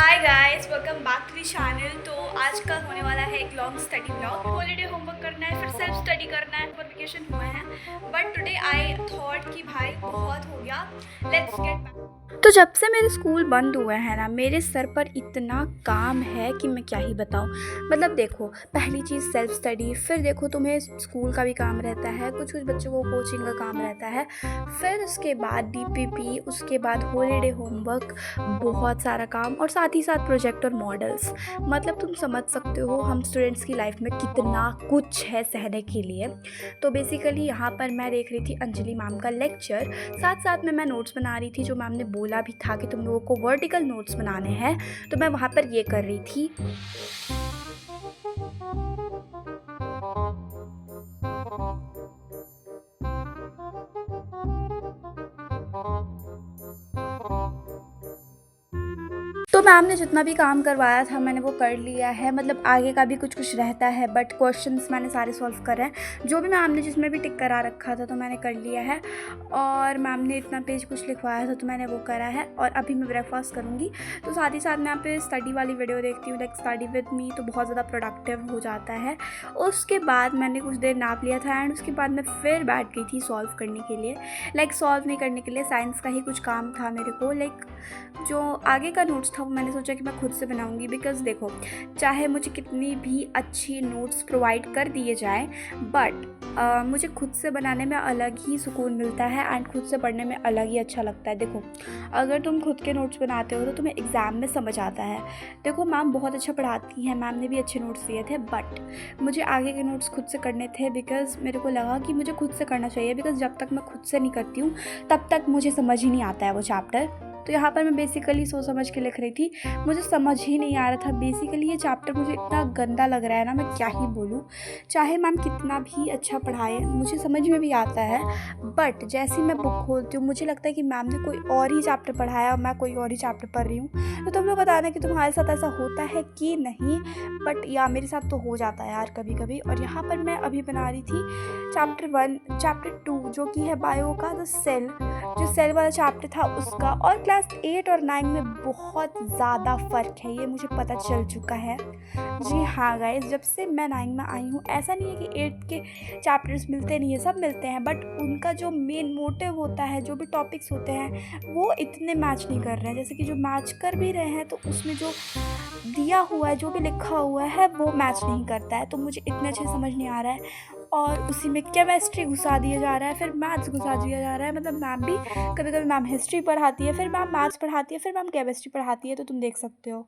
Hi guys, welcome back to the channel. तो आज का होने वाला है एक long study blog. Holiday homework करना है, फिर सेल्फ स्टडी करना है, पर वेकेशन हुए हैं। बट टुडे आई थॉट कि भाई बहुत हो गया, लेट्स गेट बैक। तो जब से मेरे स्कूल बंद हुए हैं ना, मेरे सर पर इतना काम है कि मैं क्या ही बताऊं। मतलब देखो, पहली चीज़ सेल्फ स्टडी, फिर देखो तुम्हें स्कूल का भी काम रहता है, कुछ कुछ बच्चों को कोचिंग का काम रहता है, फिर उसके बाद डीपीपी, उसके बाद हॉलीडे होमवर्क, बहुत सारा काम, और साथ ही साथ प्रोजेक्ट और मॉडल्स। मतलब तुम समझ सकते हो हम स्टूडेंट्स की लाइफ में कितना कुछ है सहने के लिए। तो बेसिकली यहाँ पर मैं देख रही थी अंजलि मैम का लेक्चर, साथ साथ में मैं नोट्स बना रही थी। जो मैम ने बोला भी था कि तुम लोगों को वर्टिकल नोट्स बनाने हैं, तो मैं वहाँ पर ये कर रही थी। तो मैम ने जितना भी काम करवाया था मैंने वो कर लिया है। मतलब आगे का भी कुछ कुछ रहता है, बट क्वेश्चंस मैंने सारे सॉल्व करे हैं। जो भी मैम ने जिसमें भी टिक करा रखा था तो मैंने कर लिया है। और मैम ने इतना पेज कुछ लिखवाया था तो मैंने वो करा है। और अभी मैं ब्रेकफास्ट करूँगी, तो साथ ही साथ मैं यहाँ पे स्टडी वाली वीडियो देखती हूँ, लाइक स्टडी विद मी, तो बहुत ज़्यादा प्रोडक्टिव हो जाता है। उसके बाद मैंने कुछ देर नाप लिया था एंड उसके बाद मैं फिर बैठ गई थी सॉल्व करने के लिए। लाइक सॉल्व नहीं करने के लिए, साइंस का ही कुछ काम था मेरे को। लाइक जो आगे का नोट्स था वो मैंने सोचा कि मैं खुद से बनाऊंगी। बिकॉज़ देखो, चाहे मुझे कितनी भी अच्छी नोट्स प्रोवाइड कर दिए जाएं, बट मुझे खुद से बनाने में अलग ही सुकून मिलता है एंड खुद से पढ़ने में अलग ही अच्छा लगता है। देखो, अगर तुम खुद के नोट्स बनाते हो तो तुम्हें एग्ज़ाम में समझ आता है। देखो, मैम बहुत अच्छा पढ़ाती हैं, मैम ने भी अच्छे नोट्स दिए थे, बट मुझे आगे के नोट्स खुद से करने थे। बिकॉज़ मेरे को लगा कि मुझे खुद से करना चाहिए, बिकॉज़ जब तक मैं खुद से नहीं करती हूँ तब तक मुझे समझ ही नहीं आता है वो चैप्टर। तो यहाँ पर मैं बेसिकली सोच समझ के लिख रही थी, मुझे समझ ही नहीं आ रहा था। बेसिकली ये चैप्टर मुझे इतना गंदा लग रहा है ना, मैं क्या ही बोलूँ। चाहे मैम कितना भी अच्छा पढ़ाए, मुझे समझ में भी आता है, बट जैसे ही मैं बुक खोलती हूँ मुझे लगता है कि मैम ने कोई और ही चैप्टर पढ़ाया और मैं कोई और ही चैप्टर पढ़ रही हूँ। तो तुम लोग बताना कि तुम्हारे साथ ऐसा होता है कि नहीं, बट या मेरे साथ तो हो जाता है यार कभी कभी। और यहाँ पर मैं अभी बना रही थी चैप्टर 1, चैप्टर 2 जो कि है बायो का, द सेल, जो सेल वाला चैप्टर था उसका। और क्लास 8 और 9 में बहुत ज़्यादा फ़र्क है, ये मुझे पता चल चुका है। जी हाँ गाइस, जब से मैं 9 में आई हूँ, ऐसा नहीं है कि 8 के चैप्टर्स मिलते नहीं है, सब मिलते हैं, बट उनका जो मेन मोटिव होता है, जो भी टॉपिक्स होते हैं, वो इतने मैच नहीं कर रहे हैं। जैसे कि जो मैच कर भी रहे हैं तो उसमें जो दिया हुआ है, जो भी लिखा हुआ है, वो मैच नहीं करता है। तो मुझे इतने अच्छे समझ नहीं आ रहा है। और उसी में केमिस्ट्री घुसा दिया जा रहा है, फिर मैथ्स घुसा दिया जा रहा है। मतलब मैम भी कभी कभी मैम हिस्ट्री पढ़ाती है, फिर मैम मैथ्स पढ़ाती है, फिर मैम केमिस्ट्री पढ़ाती है। तो तुम देख सकते हो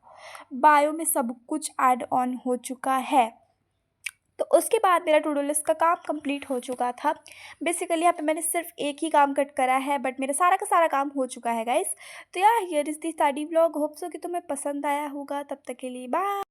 बायो में सब कुछ ऐड ऑन हो चुका है। तो उसके बाद मेरा टू डू लिस्ट का काम कंप्लीट हो चुका था। बेसिकली यहाँ पे मैंने सिर्फ एक ही काम कट करा है, बट मेरा सारा का सारा काम हो चुका है गाइस। तो यार, here is the study blog. Hope so कि तुम्हें पसंद आया होगा। तब तक के लिए बाय।